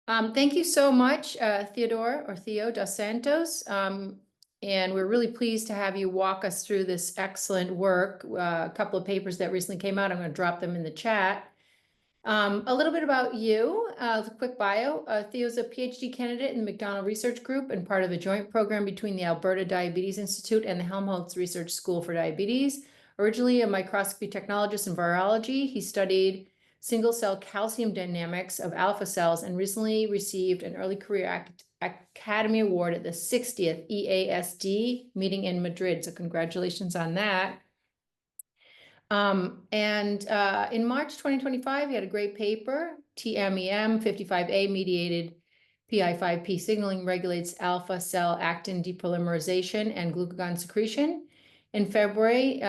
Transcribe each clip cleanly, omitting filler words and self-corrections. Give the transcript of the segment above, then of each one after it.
Thank you so much, Theodore or Theo dos Santos. And we're really pleased to have you walk us through this excellent work. A couple of papers that recently came out. I'm going to drop them in the chat. A little bit about you, a quick bio. Theo's a PhD candidate in the MacDonald Research Group and part of a joint program between the Alberta Diabetes Institute and the Helmholtz Research School for Diabetes. Originally a microscopy technologist in virology, he studied single-cell calcium dynamics of alpha cells and recently received an Early Career Academy Award at the 60th EASD meeting in Madrid. So congratulations on that. In March 2025, he had a great paper, TMEM 55A mediated PI5P signaling regulates alpha cell actin depolymerization and glucagon secretion. In February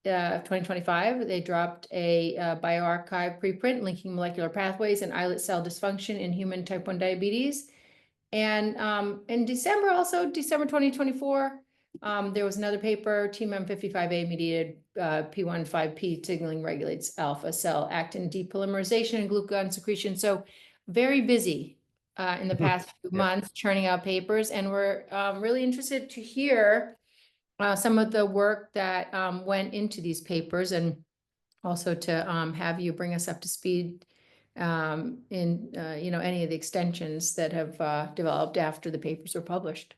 2025, they dropped a bioRxiv preprint linking molecular pathways and islet cell dysfunction in human type 1 diabetes. And in December, also December 2024, there was another paper, TMEM 55A mediated P1-5P signaling regulates alpha cell actin depolymerization and glucagon secretion. So very busy in the past few months churning out papers. And we're really interested to hear some of the work that went into these papers and also to have you bring us up to speed in any of the extensions that have developed after the papers were published.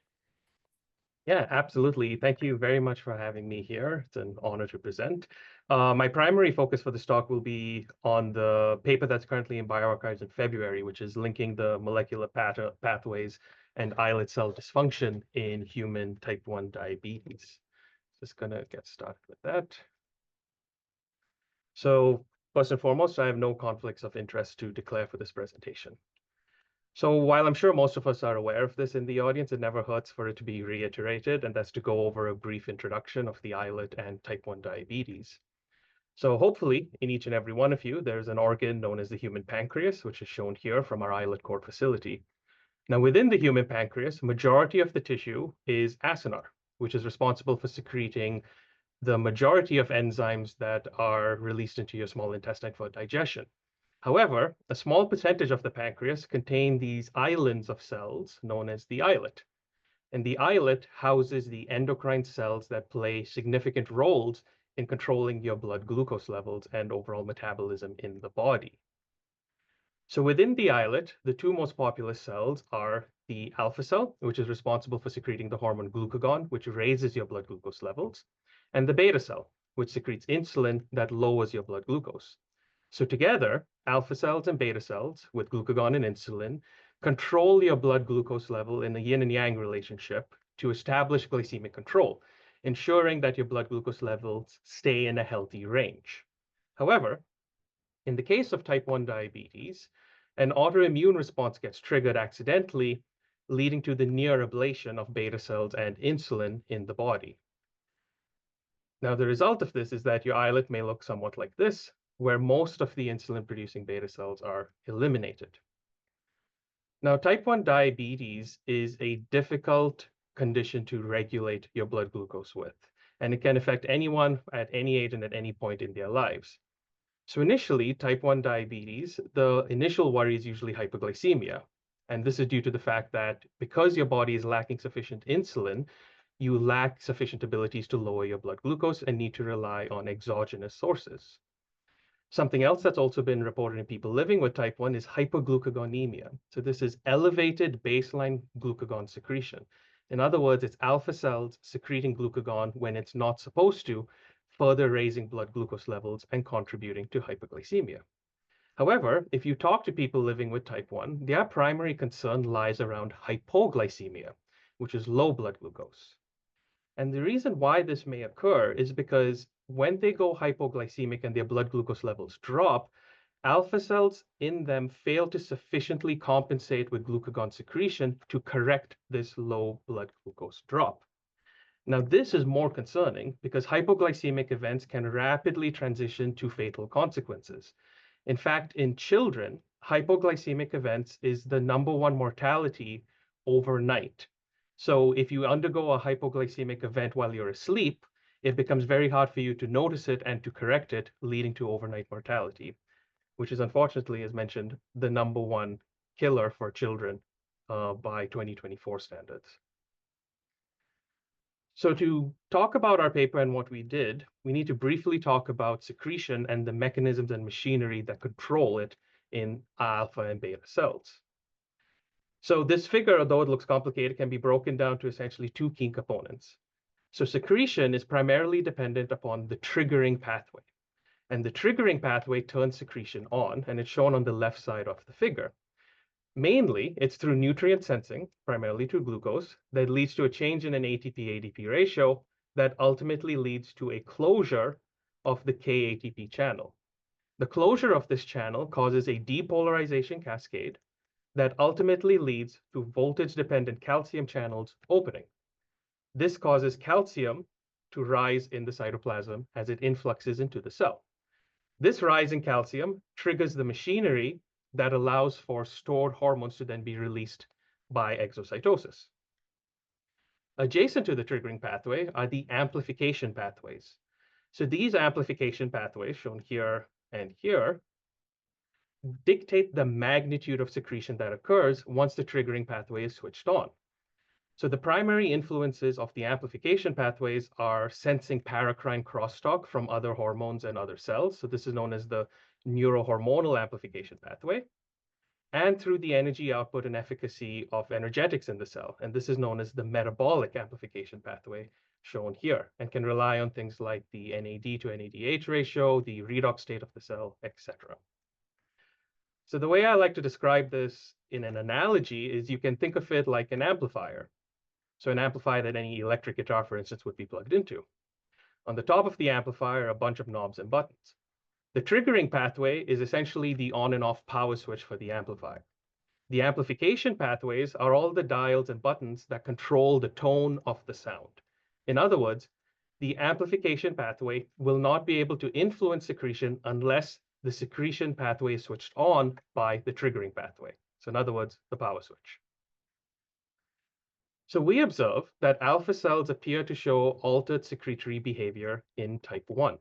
Yeah, absolutely. Thank you very much for having me here. It's an honor to present. My primary focus for this talk will be on the paper that's currently in bioRxiv in February, which is linking the molecular pathways and islet cell dysfunction in human type 1 diabetes. Just gonna get started with that. So first and foremost, I have no conflicts of interest to declare for this presentation. So while I'm sure most of us are aware of this in the audience, it never hurts for it to be reiterated, and that's to go over a brief introduction of the islet and type 1 diabetes. So hopefully, in each and every one of you, there's an organ known as the human pancreas, which is shown here from our islet core facility. Now, within the human pancreas, majority of the tissue is acinar, which is responsible for secreting the majority of enzymes that are released into your small intestine for digestion. However, a small percentage of the pancreas contain these islands of cells known as the islet. And the islet houses the endocrine cells that play significant roles in controlling your blood glucose levels and overall metabolism in the body. So within the islet, the two most popular cells are the alpha cell, which is responsible for secreting the hormone glucagon, which raises your blood glucose levels, and the beta cell, which secretes insulin that lowers your blood glucose. So together, alpha cells and beta cells with glucagon and insulin control your blood glucose level in a yin and yang relationship to establish glycemic control, ensuring that your blood glucose levels stay in a healthy range. However, in the case of type 1 diabetes, an autoimmune response gets triggered accidentally, leading to the near ablation of beta cells and insulin in the body. Now, the result of this is that your islet may look somewhat like this, where most of the insulin-producing beta cells are eliminated. Now, type 1 diabetes is a difficult condition to regulate your blood glucose with, and it can affect anyone at any age and at any point in their lives. So initially, type 1 diabetes, the initial worry is usually hypoglycemia. And this is due to the fact that because your body is lacking sufficient insulin, you lack sufficient abilities to lower your blood glucose and need to rely on exogenous sources. Something else that's also been reported in people living with type 1 is hypoglucagonemia. So this is elevated baseline glucagon secretion. In other words, it's alpha cells secreting glucagon when it's not supposed to, further raising blood glucose levels and contributing to hypoglycemia. However, if you talk to people living with type 1, their primary concern lies around hypoglycemia, which is low blood glucose. And the reason why this may occur is because when they go hypoglycemic and their blood glucose levels drop, alpha cells in them fail to sufficiently compensate with glucagon secretion to correct this low blood glucose drop. Now, this is more concerning because hypoglycemic events can rapidly transition to fatal consequences. In fact, in children, hypoglycemic events is the #1 mortality overnight. So if you undergo a hypoglycemic event while you're asleep, it becomes very hard for you to notice it and to correct it, leading to overnight mortality, which is unfortunately, as mentioned, the #1 killer for children by 2024 standards. So to talk about our paper and what we did, we need to briefly talk about secretion and the mechanisms and machinery that control it in alpha and beta cells. So this figure, although it looks complicated, can be broken down to essentially two key components. So secretion is primarily dependent upon the triggering pathway. And the triggering pathway turns secretion on, and it's shown on the left side of the figure. Mainly, it's through nutrient sensing, primarily through glucose, that leads to a change in an ATP-ADP ratio that ultimately leads to a closure of the K-ATP channel. The closure of this channel causes a depolarization cascade that ultimately leads to voltage-dependent calcium channels opening. This causes calcium to rise in the cytoplasm as it influxes into the cell. This rise in calcium triggers the machinery that allows for stored hormones to then be released by exocytosis. Adjacent to the triggering pathway are the amplification pathways. So these amplification pathways, shown here and here, dictate the magnitude of secretion that occurs once the triggering pathway is switched on. So the primary influences of the amplification pathways are sensing paracrine crosstalk from other hormones and other cells. So this is known as the neurohormonal amplification pathway, and through the energy output and efficacy of energetics in the cell. And this is known as the metabolic amplification pathway, shown here, and can rely on things like the NAD to NADH ratio, the redox state of the cell, etc. So the way I like to describe this in an analogy is you can think of it like an amplifier. So an amplifier that any electric guitar, for instance, would be plugged into. On the top of the amplifier are a bunch of knobs and buttons. The triggering pathway is essentially the on and off power switch for the amplifier. The amplification pathways are all the dials and buttons that control the tone of the sound. In other words, the amplification pathway will not be able to influence secretion unless the secretion pathway is switched on by the triggering pathway. So in other words, the power switch. So we observe that alpha cells appear to show altered secretory behavior in type 1.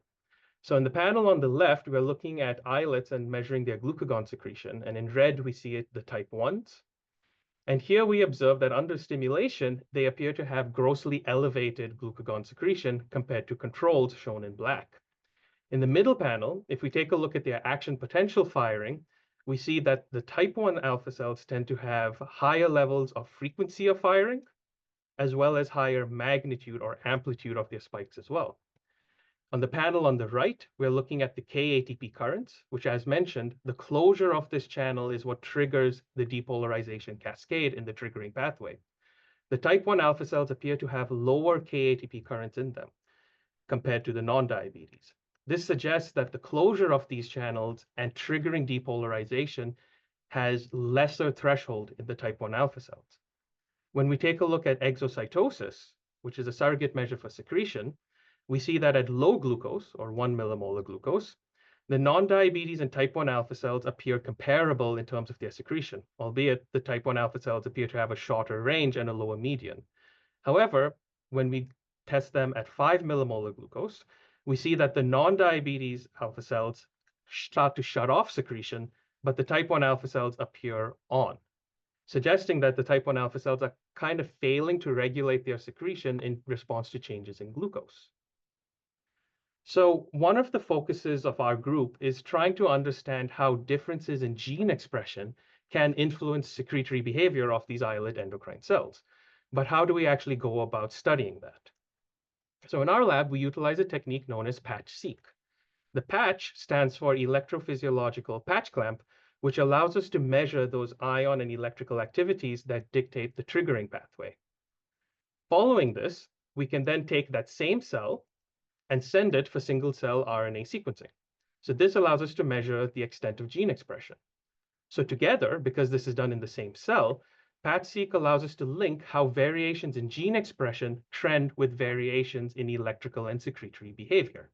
So in the panel on the left, we're looking at islets and measuring their glucagon secretion. And in red, we see the type 1s. And here we observe that under stimulation, they appear to have grossly elevated glucagon secretion compared to controls shown in black. In the middle panel, if we take a look at their action potential firing, we see that the type 1 alpha cells tend to have higher levels of frequency of firing, as well as higher magnitude or amplitude of their spikes as well. On the panel on the right, we're looking at the K-ATP currents, which, as mentioned, the closure of this channel is what triggers the depolarization cascade in the triggering pathway. The type 1 alpha cells appear to have lower K-ATP currents in them compared to the non-diabetes. This suggests that the closure of these channels and triggering depolarization has lesser threshold in the type 1 alpha cells. When we take a look at exocytosis, which is a surrogate measure for secretion, we see that at low glucose, or 1 millimolar glucose, the non-diabetes and type 1 alpha cells appear comparable in terms of their secretion, albeit the type 1 alpha cells appear to have a shorter range and a lower median. However, when we test them at 5 millimolar glucose, we see that the non-diabetes alpha cells start to shut off secretion, but the type 1 alpha cells appear on, suggesting that the type 1 alpha cells are kind of failing to regulate their secretion in response to changes in glucose. So one of the focuses of our group is trying to understand how differences in gene expression can influence secretory behavior of these islet endocrine cells. But how do we actually go about studying that? So in our lab, we utilize a technique known as patch-seq. The patch stands for electrophysiological patch clamp, which allows us to measure those ion and electrical activities that dictate the triggering pathway. Following this, we can then take that same cell and send it for single-cell RNA sequencing. So this allows us to measure the extent of gene expression. So together, because this is done in the same cell, patch-seq allows us to link how variations in gene expression trend with variations in electrical and secretory behavior.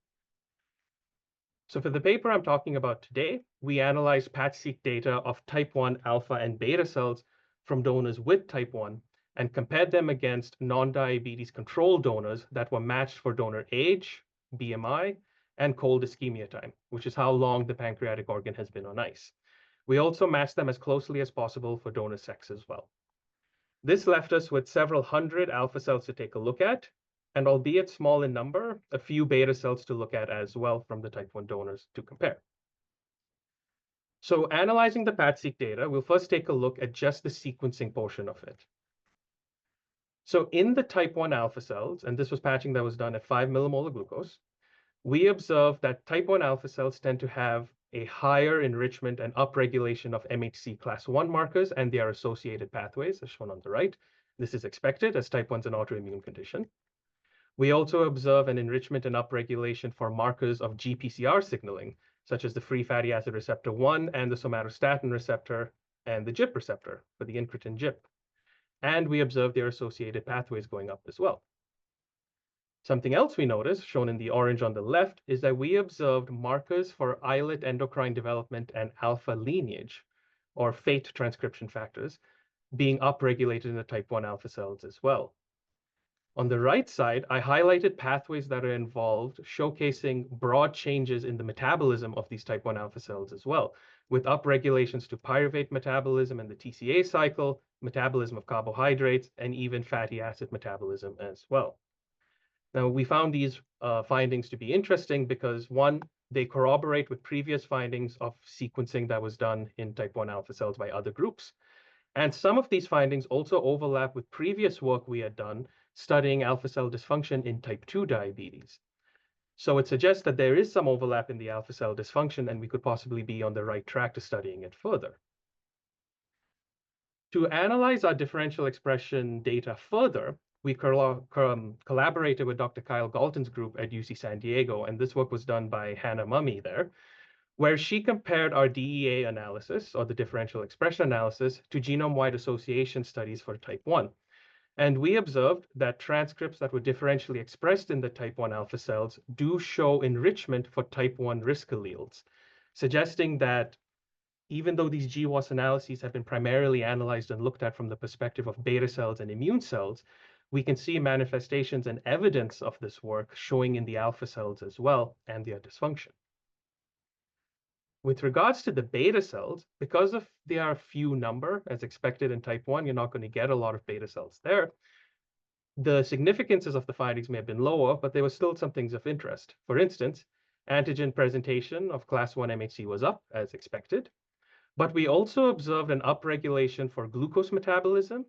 So for the paper I'm talking about today, we analyzed patch-seq data of type 1 alpha and beta cells from donors with type 1 and compared them against non-diabetes control donors that were matched for donor age, BMI, and cold ischemia time, which is how long the pancreatic organ has been on ice. We also matched them as closely as possible for donor sex as well. This left us with several hundred alpha cells to take a look at, and albeit small in number, a few beta cells to look at as well from the type 1 donors to compare. So analyzing the PAT-seq data, we'll first take a look at just the sequencing portion of it. So in the type 1 alpha cells, and this was patching that was done at 5 millimolar glucose, we observed that type 1 alpha cells tend to have a higher enrichment and upregulation of MHC class 1 markers and their associated pathways, as shown on the right. This is expected as type 1 is an autoimmune condition. We also observe an enrichment and upregulation for markers of GPCR signaling, such as the free fatty acid receptor 1 and the somatostatin receptor and the GIP receptor for the incretin GIP. And we observe their associated pathways going up as well. Something else we noticed, shown in the orange on the left, is that we observed markers for islet endocrine development and alpha lineage, or FATE transcription factors, being upregulated in the type 1 alpha cells as well. On the right side, I highlighted pathways that are involved, showcasing broad changes in the metabolism of these type 1 alpha cells as well, with upregulations to pyruvate metabolism and the TCA cycle, metabolism of carbohydrates, and even fatty acid metabolism as well. Now, we found these findings to be interesting because, one, they corroborate with previous findings of sequencing that was done in type 1 alpha cells by other groups. And some of these findings also overlap with previous work we had done studying alpha cell dysfunction in type 2 diabetes. So it suggests that there is some overlap in the alpha cell dysfunction, and we could possibly be on the right track to studying it further. To analyze our differential expression data further, we collaborated with Dr. Kyle Galton's group at UC San Diego, and this work was done by Hannah Mummy there, where she compared our DEA analysis, or the differential expression analysis, to genome-wide association studies for type 1. And we observed that transcripts that were differentially expressed in the type 1 alpha cells do show enrichment for type 1 risk alleles, suggesting that even though these GWAS analyses have been primarily analyzed and looked at from the perspective of beta cells and immune cells, we can see manifestations and evidence of this work showing in the alpha cells as well and their dysfunction. With regards to the beta cells, because of their few number, as expected in type 1, you're not going to get a lot of beta cells there. The significances of the findings may have been lower, but there were still some things of interest. For instance, antigen presentation of class 1 MHC was up, as expected, but we also observed an upregulation for glucose metabolism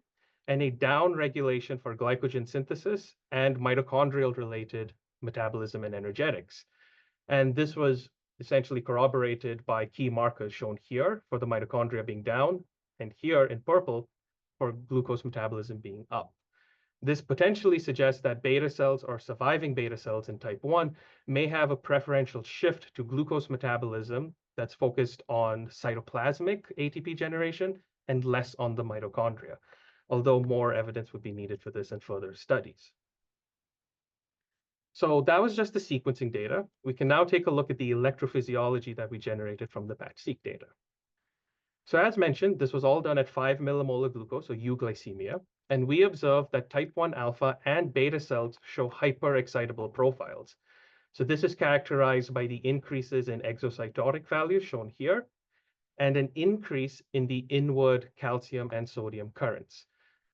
and a downregulation for glycogen synthesis and mitochondrial-related metabolism and energetics. And this was essentially corroborated by key markers shown here for the mitochondria being down, and here in purple for glucose metabolism being up. This potentially suggests that beta cells or surviving beta cells in type 1 may have a preferential shift to glucose metabolism that's focused on cytoplasmic ATP generation and less on the mitochondria, although more evidence would be needed for this in further studies. So that was just the sequencing data. We can now take a look at the electrophysiology that we generated from the PAT-seq data. So as mentioned, this was all done at 5 millimolar glucose, or euglycemia, and we observed that type 1 alpha and beta cells show hyperexcitable profiles. So this is characterized by the increases in exocytotic values shown here, and an increase in the inward calcium and sodium currents.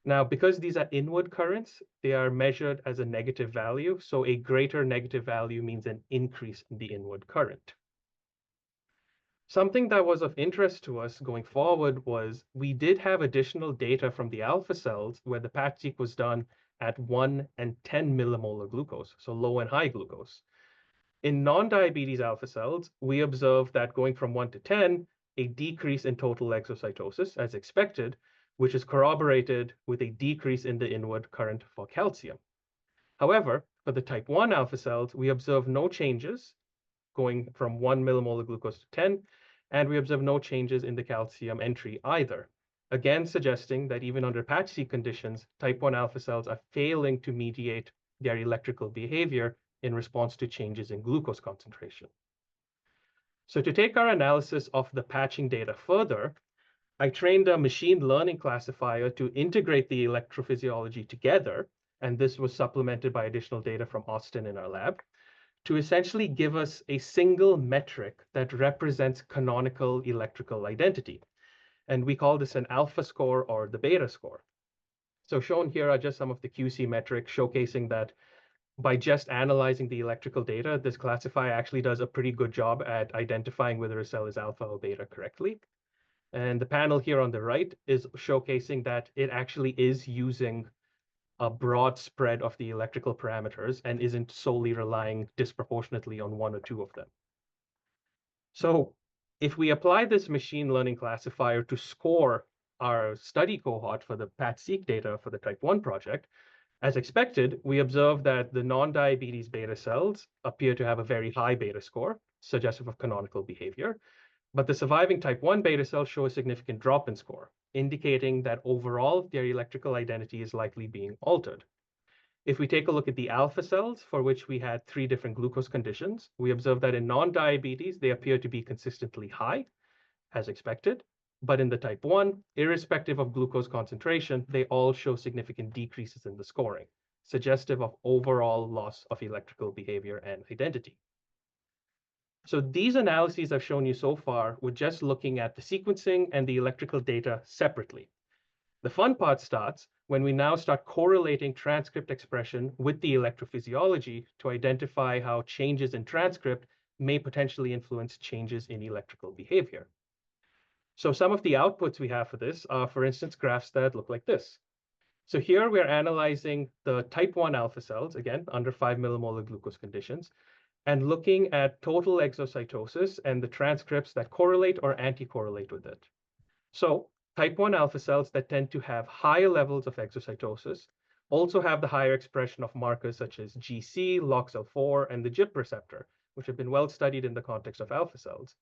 Now, because these are inward currents, they are measured as a negative value. So a greater negative value means an increase in the inward current. Something that was of interest to us going forward was we did have additional data from the alpha cells where the PAT-seq was done at 1 and 10 millimolar glucose, so low and high glucose. In non-diabetes alpha cells, we observed that going from 1 to 10, a decrease in total exocytosis as expected, which is corroborated with a decrease in the inward current for calcium. However, for the type 1 alpha cells, we observe no changes going from 1 millimolar glucose to 10, and we observe no changes in the calcium entry either, again suggesting that even under PAT-seq conditions, type 1 alpha cells are failing to mediate their electrical behavior in response to changes in glucose concentration. So to take our analysis of the patching data further, I trained a machine learning classifier to integrate the electrophysiology together, and this was supplemented by additional data from Austin in our lab, to essentially give us a single metric that represents canonical electrical identity. And we call this an alpha score or the beta score. So shown here are just some of the QC metrics showcasing that by just analyzing the electrical data, this classifier actually does a pretty good job at identifying whether a cell is alpha or beta correctly. And the panel here on the right is showcasing that it actually is using a broad spread of the electrical parameters and isn't solely relying disproportionately on one or two of them. So if we apply this machine learning classifier to score our study cohort for the PAT-seq data for the type 1 project, as expected, we observe that the non-diabetes beta cells appear to have a very high beta score, suggestive of canonical behavior, but the surviving type 1 beta cells show a significant drop in score, indicating that overall their electrical identity is likely being altered. If we take a look at the alpha cells, for which we had 3 different glucose conditions, we observe that in non-diabetes, they appear to be consistently high, as expected. But in the type 1, irrespective of glucose concentration, they all show significant decreases in the scoring, suggestive of overall loss of electrical behavior and identity. So these analyses I've shown you so far were just looking at the sequencing and the electrical data separately. The fun part starts when we now start correlating transcript expression with the electrophysiology to identify how changes in transcript may potentially influence changes in electrical behavior. So some of the outputs we have for this are, for instance, graphs that look like this. So here we're analyzing the type 1 alpha cells, again, under 5 millimolar glucose conditions, and looking at total exocytosis and the transcripts that correlate or anti-correlate with it. So type 1 alpha cells that tend to have higher levels of exocytosis also have the higher expression of markers such as GC, LOXL4, and the GIP receptor, which have been well studied in the context of alpha cells.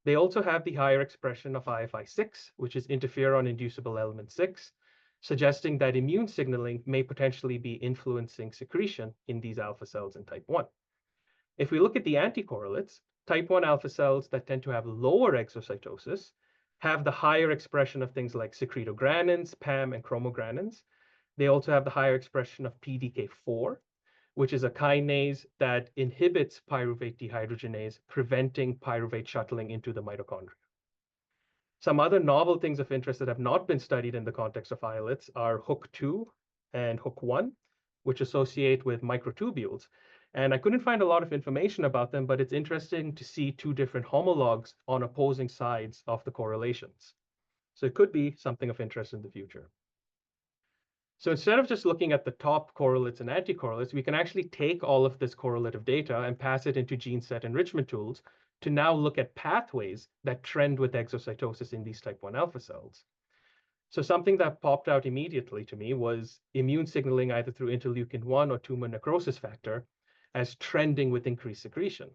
They also have the higher expression of IFI6, which is interferon-inducible element 6, suggesting that immune signaling may potentially be influencing secretion in these alpha cells in type 1. If we look at the anticorrelates, type 1 alpha cells that tend to have lower exocytosis have the higher expression of things like secretogranins, PAM, and chromogranins. They also have the higher expression of PDK4, which is a kinase that inhibits pyruvate dehydrogenase, preventing pyruvate shuttling into the mitochondria. Some other novel things of interest that have not been studied in the context of islets are HOOK2 and HOOK1, which associate with microtubules. And I couldn't find a lot of information about them, but it's interesting to see 2 different homologs on opposing sides of the correlations. So it could be something of interest in the future. So instead of just looking at the top correlates and anticorrelates, we can actually take all of this correlative data and pass it into gene set enrichment tools to now look at pathways that trend with exocytosis in these type 1 alpha cells. So something that popped out immediately to me was immune signaling either through interleukin-1 or tumor necrosis factor as trending with increased secretion.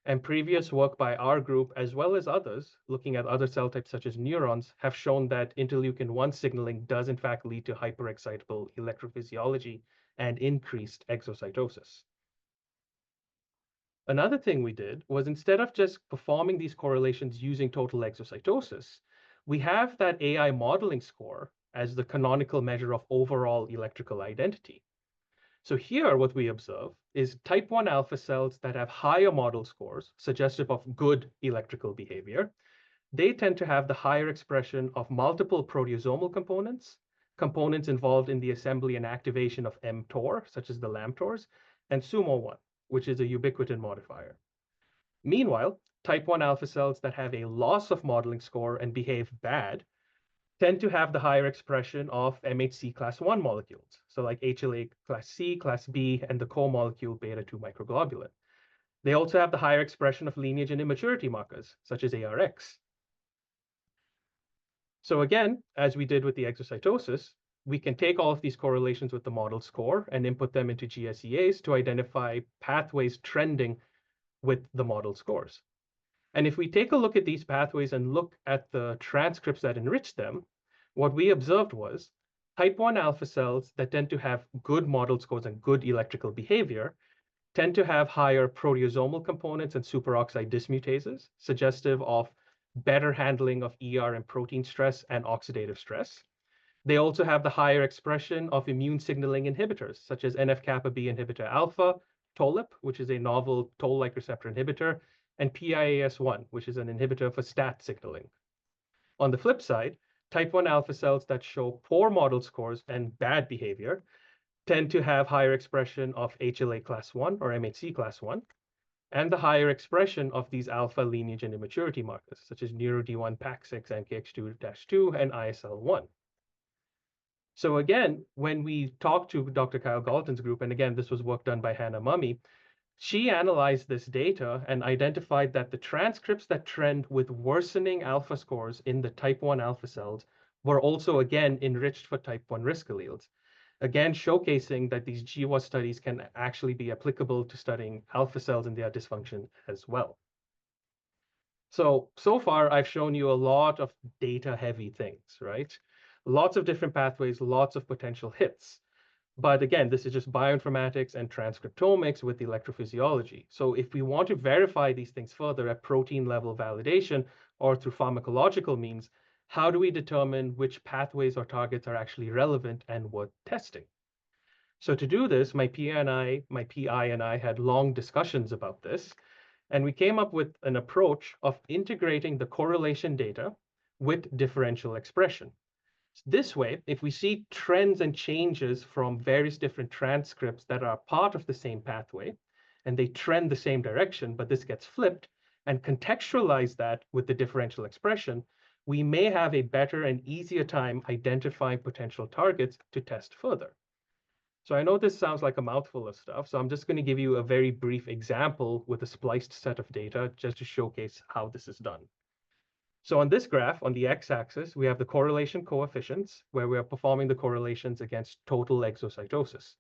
And previous work by our group, as well as others, looking at other cell types such as neurons, have shown that interleukin-1 signaling does in fact lead to hyperexcitable electrophysiology and increased exocytosis. Another thing we did was, instead of just performing these correlations using total exocytosis, we have that AI modeling score as the canonical measure of overall electrical identity. So here, what we observe is type 1 alpha cells that have higher model scores, suggestive of good electrical behavior. They tend to have the higher expression of multiple proteasomal components, components involved in the assembly and activation of mTOR, such as the LAMTORs, and SUMO1, which is a ubiquitin modifier. Meanwhile, type 1 alpha cells that have a loss of modeling score and behave bad tend to have the higher expression of MHC class 1 molecules, so like HLA class C, class B, and the co-molecule beta-2 microglobulin. They also have the higher expression of lineage and immaturity markers, such as ARX. So again, as we did with the exocytosis, we can take all of these correlations with the model score and input them into GSEAs to identify pathways trending with the model scores. And if we take a look at these pathways and look at the transcripts that enrich them, what we observed was type 1 alpha cells that tend to have good model scores and good electrical behavior tend to have higher proteasomal components and superoxide dismutases, suggestive of better handling of ER and protein stress and oxidative stress. They also have the higher expression of immune signaling inhibitors, such as NF-kappa B inhibitor alpha TOLIP, which is a novel toll-like receptor inhibitor, and PIAS1, which is an inhibitor for STAT signaling. On the flip side, type 1 alpha cells that show poor model scores and bad behavior tend to have higher expression of HLA class 1 or MHC class 1, and the higher expression of these alpha lineage and immaturity markers, such as NeuroD1, PAX6, NKX2-2, and ISL1. So again, when we talked to Dr. Kyle Galton's group, and again, this was work done by Hannah Mummy, she analyzed this data and identified that the transcripts that trend with worsening alpha scores in the type 1 alpha cells were also, again, enriched for type 1 risk alleles. Again, showcasing that these GWAS studies can actually be applicable to studying alpha cells and their dysfunction as well. So far, I've shown you a lot of data-heavy things, right? Lots of different pathways, lots of potential hits. But again, this is just bioinformatics and transcriptomics with electrophysiology. So if we want to verify these things further at protein level validation or through pharmacological means, how do we determine which pathways or targets are actually relevant and worth testing? So to do this, my PI and I had long discussions about this, and we came up with an approach of integrating the correlation data with differential expression. This way, if we see trends and changes from various different transcripts that are part of the same pathway, and they trend the same direction, but this gets flipped, and contextualize that with the differential expression, we may have a better and easier time identifying potential targets to test further. So I know this sounds like a mouthful of stuff, so I'm just going to give you a very brief example with a spliced set of data just to showcase how this is done. So on this graph, on the x-axis, we have the correlation coefficients, where we are performing the correlations against total exocytosis.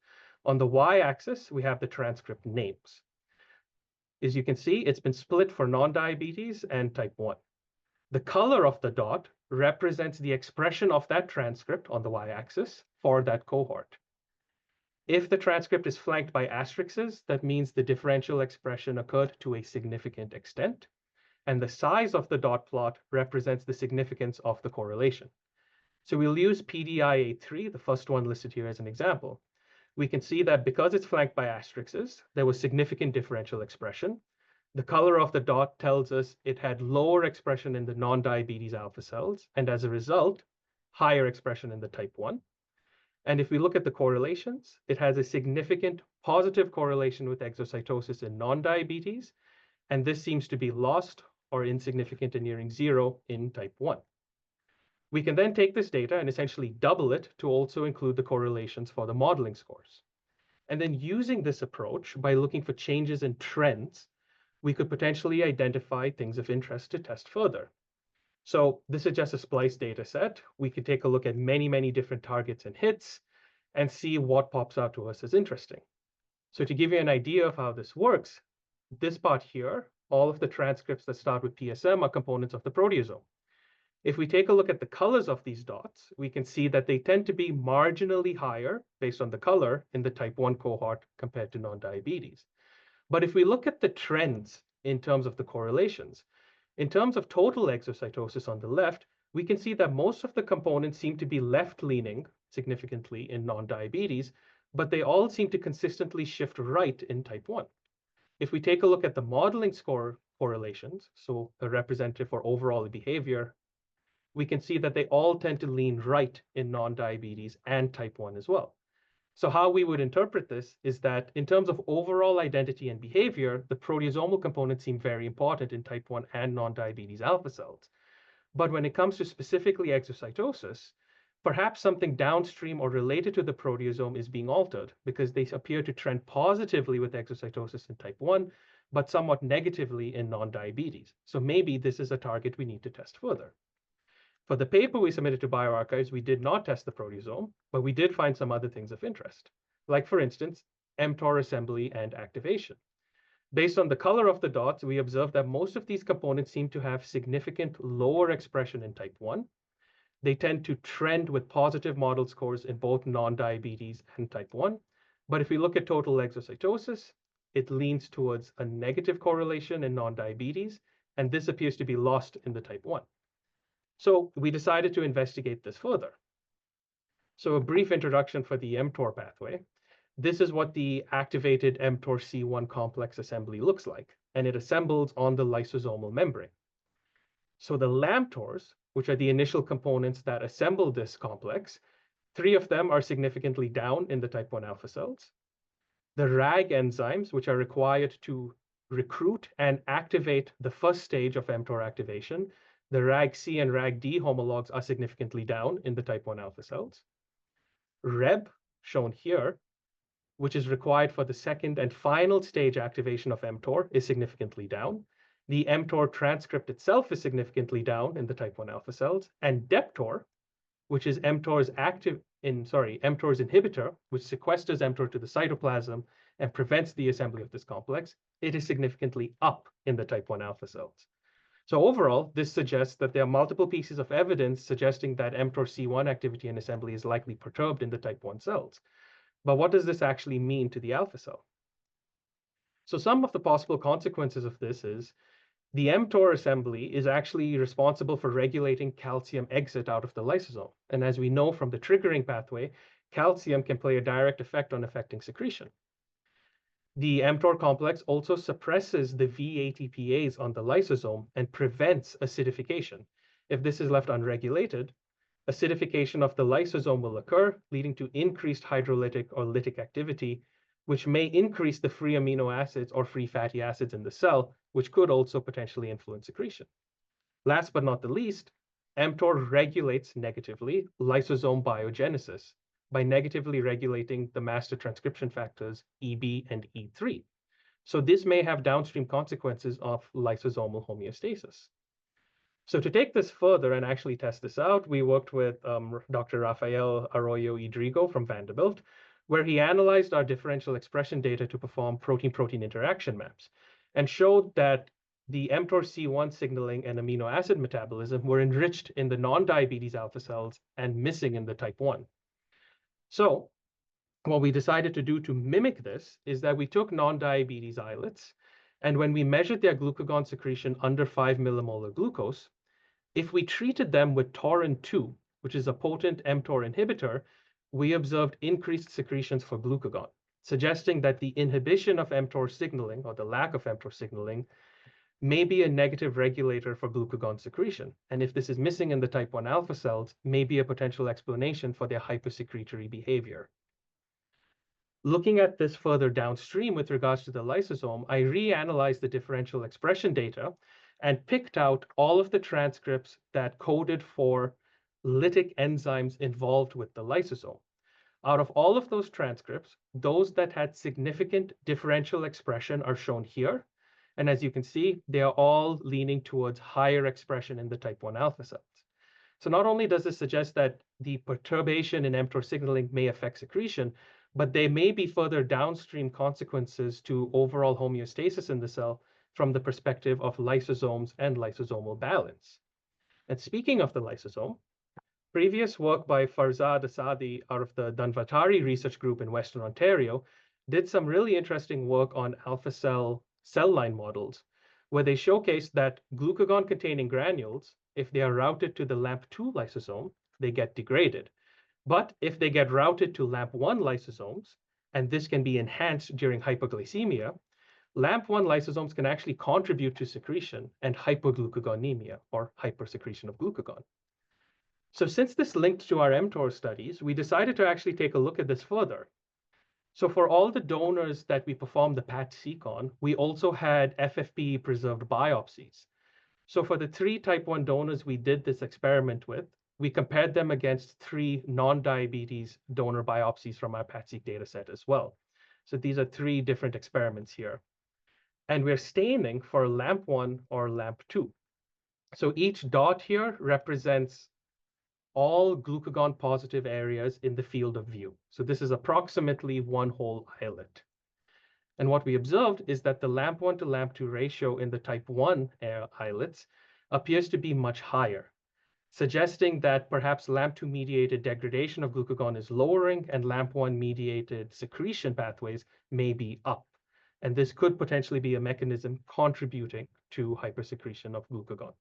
On the y-axis, we have the transcript names. As you can see, it's been split for non-diabetes and type 1. The color of the dot represents the expression of that transcript on the y-axis for that cohort. If the transcript is flanked by asterisks, that means the differential expression occurred to a significant extent. And the size of the dot plot represents the significance of the correlation. So we'll use PDIA3, the first one listed here as an example. We can see that because it's flanked by asterisks, there was significant differential expression. The color of the dot tells us it had lower expression in the non-diabetes alpha cells, and as a result, higher expression in the type 1. And if we look at the correlations, it has a significant positive correlation with exocytosis in non-diabetes, and this seems to be lost or insignificant and nearing zero in type 1. We can then take this data and essentially double it to also include the correlations for the modeling scores. And then using this approach, by looking for changes in trends, we could potentially identify things of interest to test further. So this is just a spliced data set. We could take a look at many, many different targets and hits and see what pops out to us as interesting. So to give you an idea of how this works, this part here, all of the transcripts that start with PSM are components of the proteasome. If we take a look at the colors of these dots, we can see that they tend to be marginally higher based on the color in the type 1 cohort compared to non-diabetes. But if we look at the trends in terms of the correlations, in terms of total exocytosis on the left, we can see that most of the components seem to be left-leaning significantly in non-diabetes, but they all seem to consistently shift right in type 1. If we take a look at the modeling score correlations, so a representative for overall behavior, we can see that they all tend to lean right in non-diabetes and type 1 as well. So how we would interpret this is that in terms of overall identity and behavior, the proteasomal components seem very important in type 1 and non-diabetes alpha cells. But when it comes to specifically exocytosis, perhaps something downstream or related to the proteasome is being altered because they appear to trend positively with exocytosis in type 1, but somewhat negatively in non-diabetes. So maybe this is a target we need to test further. For the paper we submitted to bioRxives, we did not test the proteasome, but we did find some other things of interest, like for instance, mTOR assembly and activation. Based on the color of the dots, we observed that most of these components seem to have significant lower expression in type 1. They tend to trend with positive model scores in both non-diabetes and type 1. But if we look at total exocytosis, it leans towards a negative correlation in non-diabetes, and this appears to be lost in the type 1. So we decided to investigate this further. So a brief introduction for the mTOR pathway. this is what the activated mTOR-C1 complex assembly looks like, and it assembles on the lysosomal membrane. So the LAMPTORs, which are the initial components that assemble this complex, 3 of them are significantly down in the type 1 alpha cells. The RAG enzymes, which are required to recruit and activate the first stage of mTOR activation, the RAG-C and RAG-D homologs are significantly down in the type 1 alpha cells. REB, shown here, which is required for the second and final stage activation of mTOR, is significantly down. The mTOR transcript itself is significantly down in the type 1 alpha cells, and DEPTOR, which is mTOR's inhibitor, which sequesters mTOR to the cytoplasm and prevents the assembly of this complex, it is significantly up in the type 1 alpha cells. So overall, this suggests that there are multiple pieces of evidence suggesting that mTOR-C1 activity and assembly is likely perturbed in the type 1 cells. But what does this actually mean to the alpha cell? So some of the possible consequences of this is the mTOR assembly is actually responsible for regulating calcium exit out of the lysosome. And as we know from the triggering pathway, calcium can play a direct effect on affecting secretion. The mTOR complex also suppresses the VATPase on the lysosome and prevents acidification. If this is left unregulated, acidification of the lysosome will occur, leading to increased hydrolytic or lytic activity, which may increase the free amino acids or free fatty acids in the cell, which could also potentially influence secretion. Last but not the least, mTOR regulates negatively lysosome biogenesis by negatively regulating the master transcription factors EB and E3. So this may have downstream consequences of lysosomal homeostasis. So to take this further and actually test this out, we worked with Dr. Rafael Arroyo Idrigo from Vanderbilt, where he analyzed our differential expression data to perform protein-protein interaction maps and showed that the mTOR-C1 signaling and amino acid metabolism were enriched in the non-diabetes alpha cells and missing in the type 1. So what we decided to do to mimic this is that we took non-diabetes islets, and when we measured their glucagon secretion under 5 millimolar glucose, if we treated them with Th1nk, which is a potent mTOR inhibitor, we observed increased secretions for glucagon, suggesting that the inhibition of mTOR signaling, or the lack of mTOR signaling, may be a negative regulator for glucagon secretion. And if this is missing in the type 1 alpha cells, may be a potential explanation for their hypersecretory behavior. Looking at this further downstream with regards to the lysosome, I reanalyzed the differential expression data and picked out all of the transcripts that coded for lytic enzymes involved with the lysosome. Out of all of those transcripts, those that had significant differential expression are shown here. And as you can see, they are all leaning towards higher expression in the type 1 alpha cells. So not only does this suggest that the perturbation in mTOR signaling may affect secretion, but there may be further downstream consequences to overall homeostasis in the cell from the perspective of lysosomes and lysosomal balance. And speaking of the lysosome, previous work by Farzad Asadi out of the Dhanvatari Research Group in Western Ontario did some really interesting work on alpha cell line models, where they showcased that glucagon-containing granules, if they are routed to the LAMP2 lysosome, they get degraded. But if they get routed to LAMP1 lysosomes, and this can be enhanced during hypoglycemia, LAMP1 lysosomes can actually contribute to secretion and hypoglucagonemia, or hypersecretion of glucagon. So since this linked to our mTOR studies, we decided to actually take a look at this further. So for all the donors that we performed the PAT-seq on, we also had FFPE preserved biopsies. So for the 3 type 1 donors we did this experiment with, we compared them against 3 non-diabetes donor biopsies from our PAT-seq data set as well. So these are 3 different experiments here. And we're staining for LAMP1 or LAMP2. So each dot here represents all glucagon positive areas in the field of view. So this is approximately 1 whole islet. And what we observed is that the LAMP1 to LAMP2 ratio in the type 1 islets appears to be much higher, suggesting that perhaps LAMP2 mediated degradation of glucagon is lowering and LAMP1 mediated secretion pathways may be up. And this could potentially be a mechanism contributing to hypersecretion of glucagon.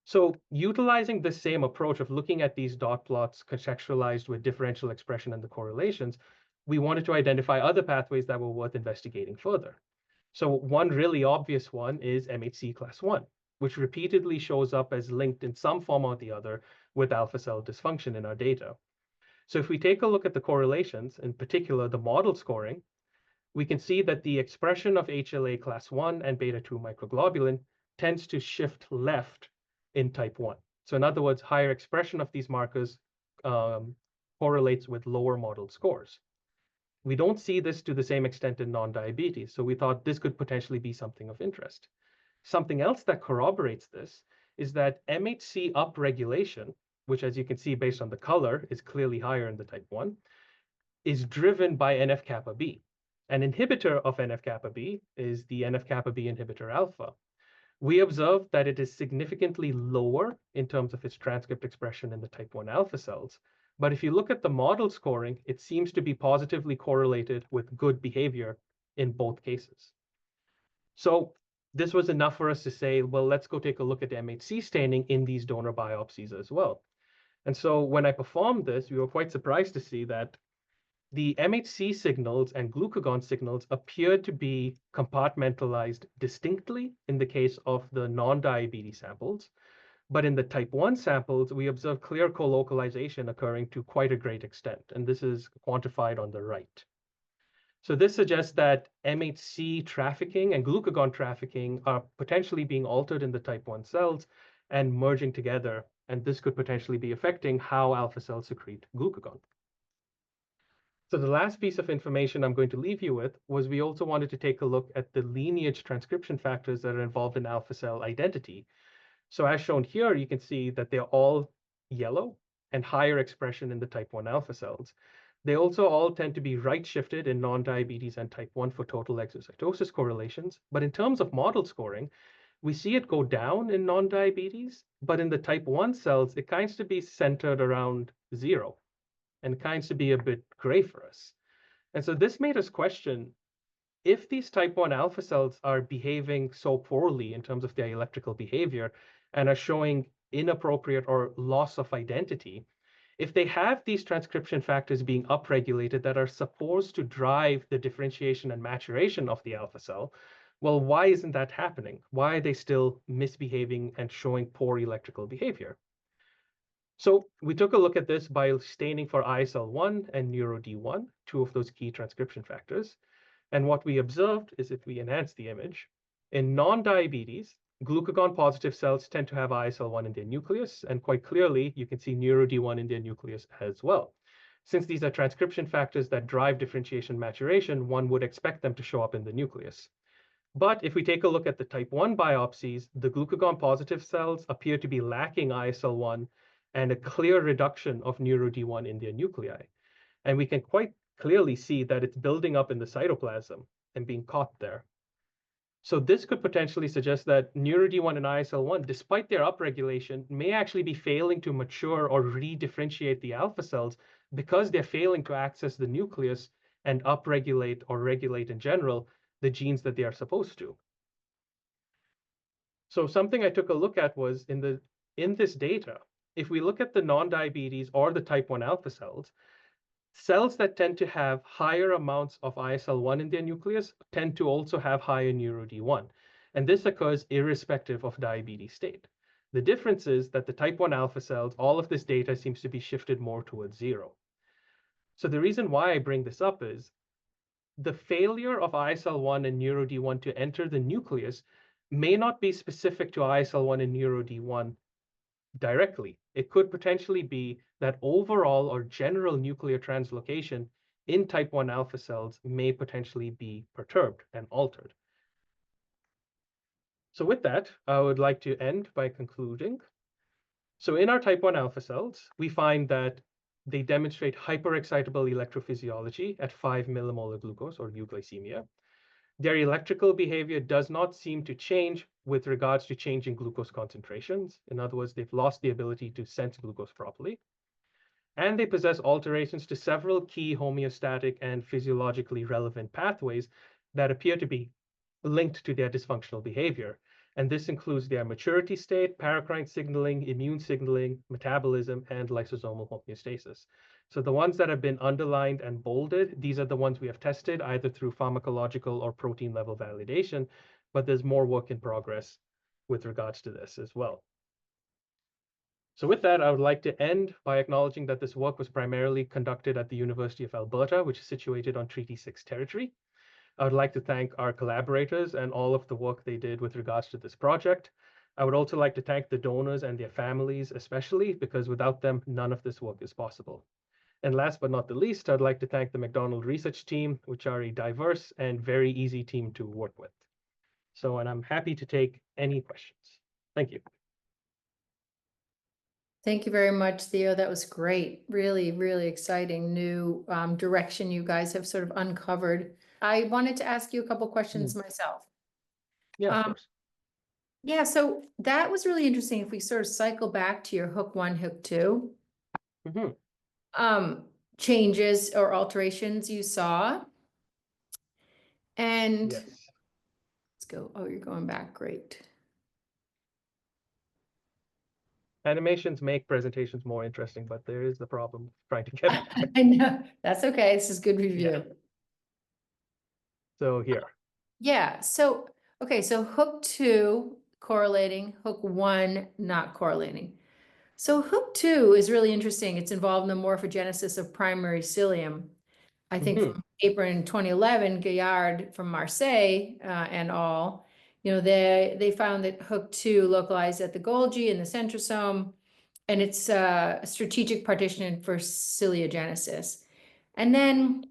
So utilizing the same approach of looking at these dot plots contextualized with differential expression and the correlations, we wanted to identify other pathways that were worth investigating further. So one really obvious one is MHC class 1, which repeatedly shows up as linked in some form or the other with alpha cell dysfunction in our data. So if we take a look at the correlations, in particular the model scoring, we can see that the expression of HLA class 1 and beta-2 microglobulin tends to shift left in type 1. So in other words, higher expression of these markers correlates with lower model scores. We don't see this to the same extent in non-diabetes, so we thought this could potentially be something of interest. Something else that corroborates this is that MHC upregulation, which as you can see based on the color is clearly higher in the type 1, is driven by NF-kappa B. An inhibitor of NF-kappa B is the NF-kappa B inhibitor alpha. We observed that it is significantly lower in terms of its transcript expression in the type 1 alpha cells. But if you look at the model scoring, it seems to be positively correlated with good behavior in both cases. So this was enough for us to say, well, let's go take a look at MHC staining in these donor biopsies as well. And so when I performed this, we were quite surprised to see that the MHC signals and glucagon signals appeared to be compartmentalized distinctly in the case of the non-diabetes samples. But in the type 1 samples, we observe clear colocalization occurring to quite a great extent, and this is quantified on the right. So this suggests that MHC trafficking and glucagon trafficking are potentially being altered in the type 1 cells and merging together, and this could potentially be affecting how alpha cells secrete glucagon. So the last piece of information I'm going to leave you with was we also wanted to take a look at the lineage transcription factors that are involved in alpha cell identity. So as shown here, you can see that they're all yellow and higher expression in the type 1 alpha cells. They also all tend to be right-shifted in non-diabetes and type 1 for total exocytosis correlations. But in terms of model scoring, we see it go down in non-diabetes, but in the type 1 cells, it kinds to be centered around 0 and kinds to be a bit gray for us. And so this made us question, if these type 1 alpha cells are behaving so poorly in terms of their electrical behavior and are showing inappropriate or loss of identity, if they have these transcription factors being upregulated that are supposed to drive the differentiation and maturation of the alpha cell, well, why isn't that happening? Why are they still misbehaving and showing poor electrical behavior? So we took a look at this by staining for ISL1 and NeuroD1, two of those key transcription factors. And what we observed is if we enhance the image, in non-diabetes, glucagon-positive cells tend to have ISL1 in their nucleus, and quite clearly, you can see NeuroD1 in their nucleus as well. Since these are transcription factors that drive differentiation maturation, one would expect them to show up in the nucleus. But if we take a look at the type 1 biopsies, the glucagon-positive cells appear to be lacking ISL1 and a clear reduction of NeuroD1 in their nuclei. And we can quite clearly see that it's building up in the cytoplasm and being caught there. So this could potentially suggest that NeuroD1 and ISL1, despite their upregulation, may actually be failing to mature or redifferentiate the alpha cells because they're failing to access the nucleus and upregulate or regulate in general the genes that they are supposed to. So something I took a look at was in this data, if we look at the non-diabetes or the type 1 alpha cells, cells that tend to have higher amounts of ISL1 in their nucleus tend to also have higher NeuroD1. And this occurs irrespective of diabetes state. The difference is that the type 1 alpha cells, all of this data seems to be shifted more towards 0. So the reason why I bring this up is the failure of ISL1 and NeuroD1 to enter the nucleus may not be specific to ISL1 and NeuroD1 directly. It could potentially be that overall or general nuclear translocation in type 1 alpha cells may potentially be perturbed and altered. So with that, I would like to end by concluding. So in our type 1 alpha cells, we find that they demonstrate hyperexcitable electrophysiology at 5 millimolar glucose or euglycemia. Their electrical behavior does not seem to change with regards to changing glucose concentrations. In other words, they've lost the ability to sense glucose properly. And they possess alterations to several key homeostatic and physiologically relevant pathways that appear to be linked to their dysfunctional behavior. And this includes their maturity state, paracrine signaling, immune signaling, metabolism, and lysosomal homeostasis. So the ones that have been underlined and bolded, these are the ones we have tested either through pharmacological or protein level validation, but there's more work in progress with regards to this as well. So with that, I would like to end by acknowledging that this work was primarily conducted at the University of Alberta, which is situated on Treaty 6 territory. I would like to thank our collaborators and all of the work they did with regards to this project. I would also like to thank the donors and their families, especially because without them, none of this work is possible. And last but not the least, I'd like to thank the MacDonald research team, which are a diverse and very easy team to work with. So, and I'm happy to take any questions. Thank you. Thank you very much, Theo. That was great. Really, really exciting new direction you guys have sort of uncovered. I wanted to ask you a couple questions myself. Yeah, of course. Yeah, so that was really interesting. If we sort of cycle back to your hook 1, hook 2, changes or alterations you saw. And Yes. let's go. Oh, you're going back. Great. Animations make presentations more interesting, but there is the problem of trying to get it. I know. That's okay. This is good review. Yeah. So here. Yeah. So, okay. So hook 2 correlating, hook 1 not correlating. So hook 2 is really interesting. It's involved in the morphogenesis of primary cilium. I think from a paper in 2011, Gaillard from Marseille and all, they found that hook 2 localized at the Golgi and the centrosome, and it's a strategic partition for ciliogenesis. And then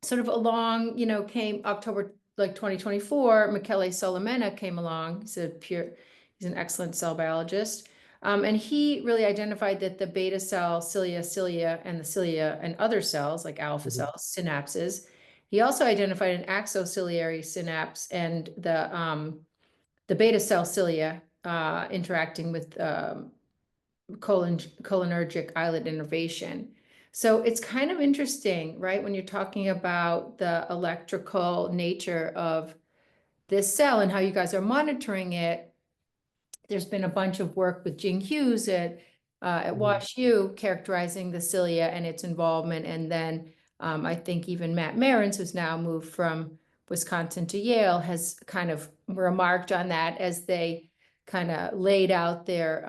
sort of along, came October 2024, Michele Solimena came along. He's an excellent cell biologist. And he really identified that the beta cell, cilia, and the cilia and other cells like alpha cells, synapses. He also identified an axociliary synapse and the beta cell cilia interacting with cholinergic islet innervation. So it's kind of interesting, right? When you're talking about the electrical nature of this cell and how you guys are monitoring it. There's been a bunch of work with Jing Hughes at WashU characterizing the cilia and its involvement. And then I think even Matt Marins, who's now moved from Wisconsin to Yale, has kind of remarked on that as they kind of laid out their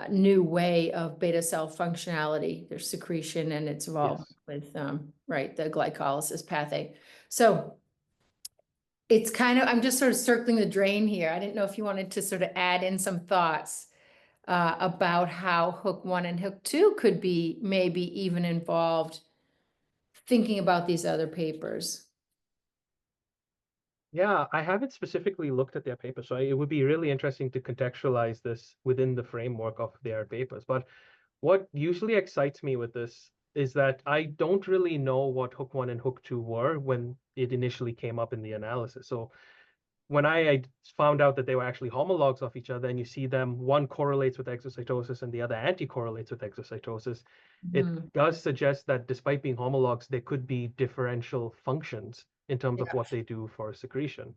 new way of beta cell functionality, their secretion and its involvement with, the glycolysis pathway. So it's kind of, I'm just sort of circling the drain here. I didn't know if you wanted to sort of add in some thoughts about how hook 1 and hook 2 could be maybe even involved thinking about these other papers. Yeah, I haven't specifically looked at their paper, so it would be really interesting to contextualize this within the framework of their papers. But what usually excites me with this is that I don't really know what hook 1 and hook 2 were when it initially came up in the analysis. So when I found out that they were actually homologs of each other, and you see them, one correlates with exocytosis and the other anti-correlates with exocytosis, it does suggest that despite being homologs, there could be differential functions in terms of what they do for secretion.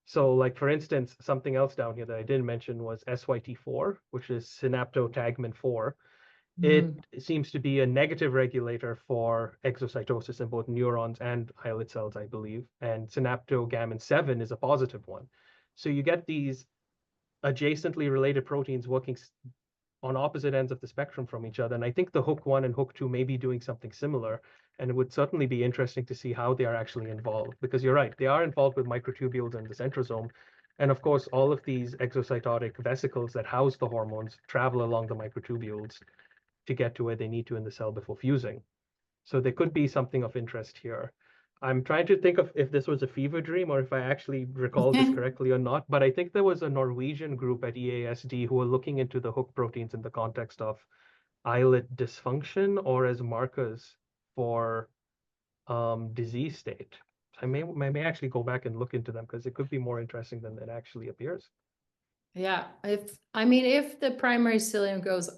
So like, for instance, something else down here that I didn't mention was SYT4, which is synaptotagmin 4. It seems to be a negative regulator for exocytosis in both neurons and islet cells, I believe. And synaptogamin 7 is a positive one. So you get these adjacently related proteins working on opposite ends of the spectrum from each other. And I think the hook 1 and hook 2 may be doing something similar. And it would certainly be interesting to see how they are actually involved. Because you're right, they are involved with microtubules and the centrosome. And of course, all of these exocytotic vesicles that house the hormones travel along the microtubules to get to where they need to in the cell before fusing. So there could be something of interest here. I'm trying to think of if this was a fever dream or if I actually recall this correctly or not, but I think there was a Norwegian group at EASD who were looking into the hook proteins in the context of islet dysfunction or as markers for disease state. I may actually go back and look into them because it could be more interesting than it actually appears. Yeah, if the primary cilium goes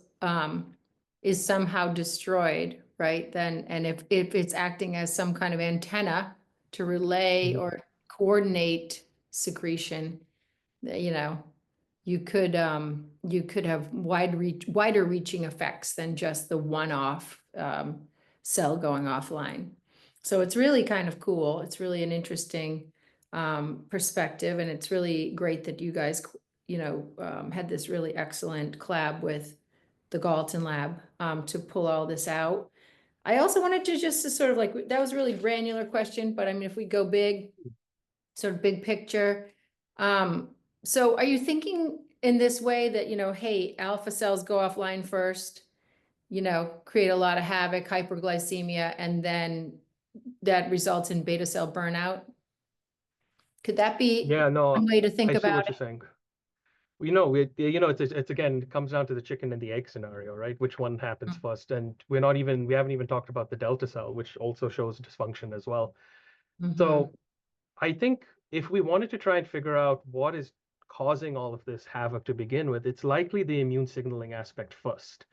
is somehow destroyed, right? Then, and if it's acting as some kind of antenna to relay or coordinate secretion, you know, you could have wider reaching effects than just the one-off cell going offline. So it's really kind of cool. It's really an interesting perspective, and it's really great that you guys, had this really excellent collab with the Galton lab to pull all this out. I also wanted to just to sort of like, that was a really granular question, but I mean, if we go big, sort of big picture. So are you thinking in this way that, hey, alpha cells go offline first, create a lot of havoc, hyperglycemia, and then that results in beta cell burnout? Could that be Yeah, no, one way to think I see about what you're it? saying. It's again, it comes down to the chicken and the egg scenario, right? Which one happens first? And we haven't even talked about the delta cell, which also shows dysfunction as well. Mm-hmm. So I think if we wanted to try and figure out what is causing all of this havoc to begin with, it's likely the immune signaling aspect first.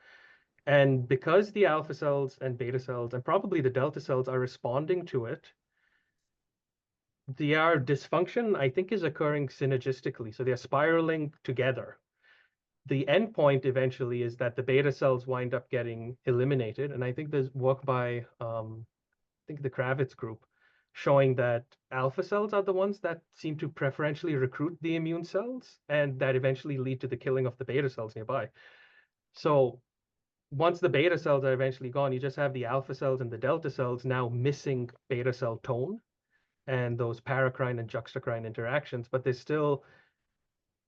And because the alpha cells and beta cells and probably the delta cells are responding to it, their dysfunction, I think, is occurring synergistically. So they're spiraling together. The endpoint eventually is that the beta cells wind up getting eliminated. And I think there's work by, I think the Kravitz group, showing that alpha cells are the ones that seem to preferentially recruit the immune cells and that eventually lead to the killing of the beta cells nearby. So once the beta cells are eventually gone, you just have the alpha cells and the delta cells now missing beta cell tone and those paracrine and juxtacrine interactions, but there's still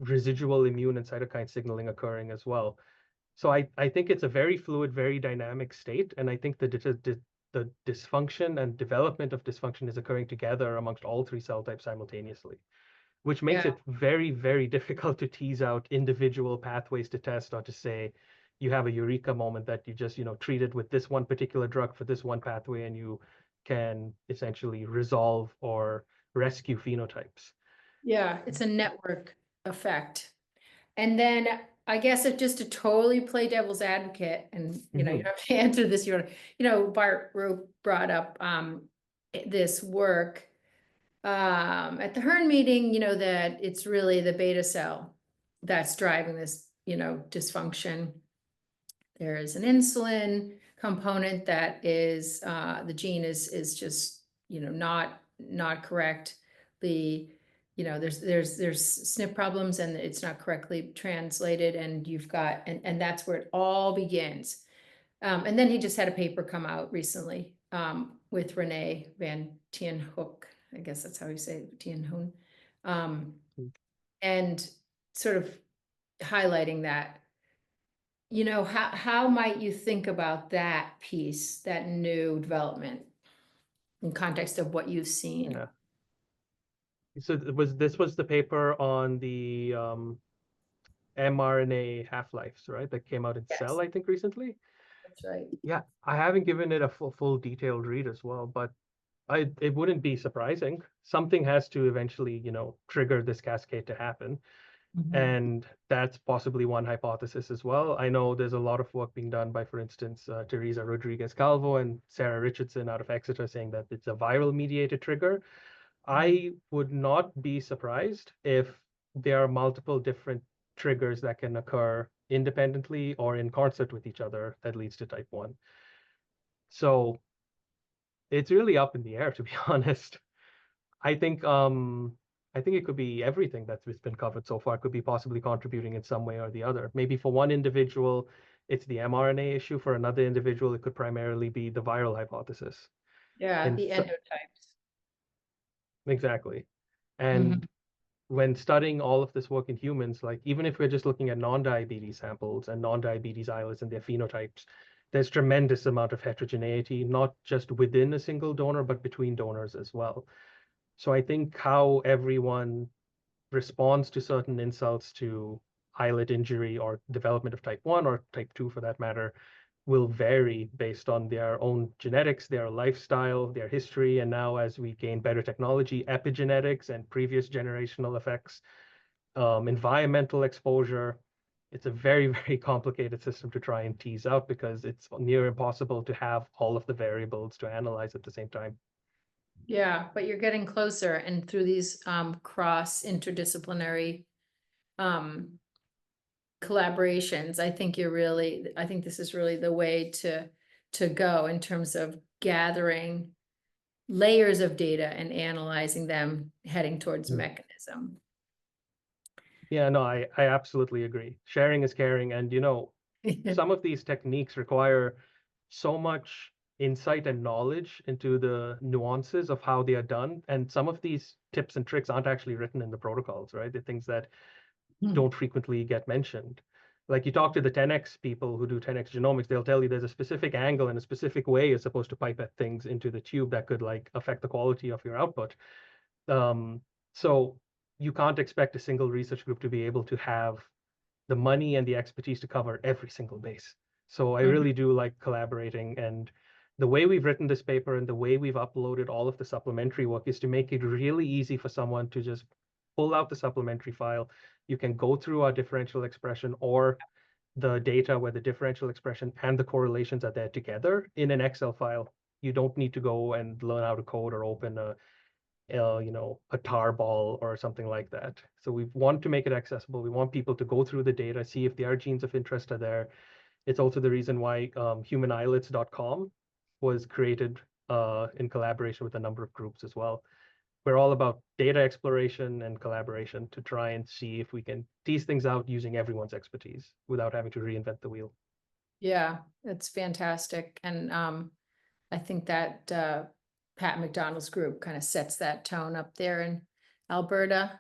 residual immune and cytokine signaling occurring as well. So I think it's a very fluid, very dynamic state, and I think the dysfunction and development of dysfunction is occurring together amongst all three cell types simultaneously, which makes Yeah. it very, very difficult to tease out individual pathways to test or to say you have a eureka moment that you just, treat it with this one particular drug for this one pathway and you can essentially resolve or rescue phenotypes. Yeah, it's a network effect. And then I guess if just to totally play devil's advocate, and you don't have to answer this, Bart brought up this work at the Th1nk meeting, that it's really the beta cell that's driving this, dysfunction. There is an insulin component that is the gene is just, not correct. There's SNP problems and it's not correctly translated, and and that's where it all begins. And then he just had a paper come out recently with Renee van Th1nk. I guess that's how you say it, Th1nk. And sort of highlighting that, how might you think about that piece, that new development in context of what you've seen? Yeah. So this was the paper on the mRNA half-lives, right? That came out in Cell, Yes, I think, recently. that's right. Yeah, I haven't given it a full detailed read as well, but it wouldn't be surprising. Something has to eventually, trigger this cascade to happen. Mhm. And that's possibly one hypothesis as well. I know there's a lot of work being done by, for instance, Teresa Rodriguez Calvo and Sarah Richardson out of Exeter saying that it's a viral mediated trigger. I would not be surprised if there are multiple different triggers that can occur independently or in concert with each other that leads to type 1. So it's really up in the air, to be honest. I think it could be everything that's been covered so far. It could be possibly contributing in some way or the other. Maybe for one individual, it's the mRNA issue. For another individual, it could primarily be the viral hypothesis. Yeah, And the endotypes. exactly. Mhm. And when studying all of this work in humans, like even if we're just looking at non-diabetes samples and non-diabetes islets and their phenotypes, there's tremendous amount of heterogeneity, not just within a single donor, but between donors as well. So I think how everyone responds to certain insults to islet injury or development of type 1 or type 2 for that matter will vary based on their own genetics, their lifestyle, their history, and now as we gain better technology, epigenetics and previous generational effects, environmental exposure. It's a very, very complicated system to try and tease out because it's near impossible to have all of the variables to analyze at the same time. Yeah, but you're getting closer, and through these cross interdisciplinary collaborations. I think this is really the way to go in terms of gathering layers of data and analyzing them, heading towards mechanism. Yeah, no, I absolutely agree. Sharing is caring. And, some of these techniques require so much insight and knowledge into the nuances of how they are done. And some of these tips and tricks aren't actually written in the protocols, right? The things that don't frequently get mentioned. Like you talk to the 10x people who do 10x genomics, they'll tell you there's a specific angle and a specific way you're supposed to pipette things into the tube that could like affect the quality of your output. So you can't expect a single research group to be able to have the money and the expertise to cover every single base. So I really do like collaborating, and the way we've written this paper and the way we've uploaded all of the supplementary work is to make it really easy for someone to just pull out the supplementary file. You can go through our differential expression or the data where the differential expression and the correlations are there together in an Excel file. You don't need to go and learn how to code or open a tarball or something like that. So we want to make it accessible. We want people to go through the data, see if their genes of interest are there. It's also the reason why humanislets.com was created in collaboration with a number of groups as well. We're all about data exploration and collaboration to try and see if we can tease things out using everyone's expertise without having to reinvent the wheel. Yeah, it's fantastic. And I think that Pat MacDonald's group kind of sets that tone up there in Alberta.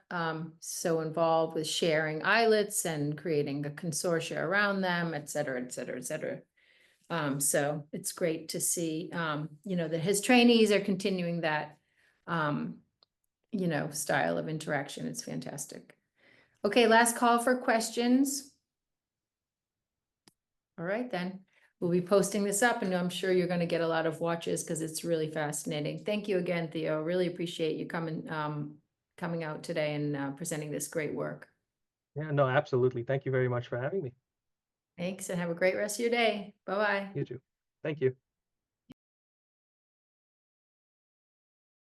So involved with sharing islets and creating a consortia around them, et cetera, et cetera, et cetera. So it's great to see, that his trainees are continuing that, style of interaction. It's fantastic. Okay, last call for questions. All right, then. We'll be posting this up, and I'm sure you're going to get a lot of watches because it's really fascinating. Thank you again, Theo. Really appreciate you coming out today and presenting this great work. Yeah, no, absolutely. Thank you very much for having me. Thanks, and have a great rest of your day. Bye-bye. You too. Thank you.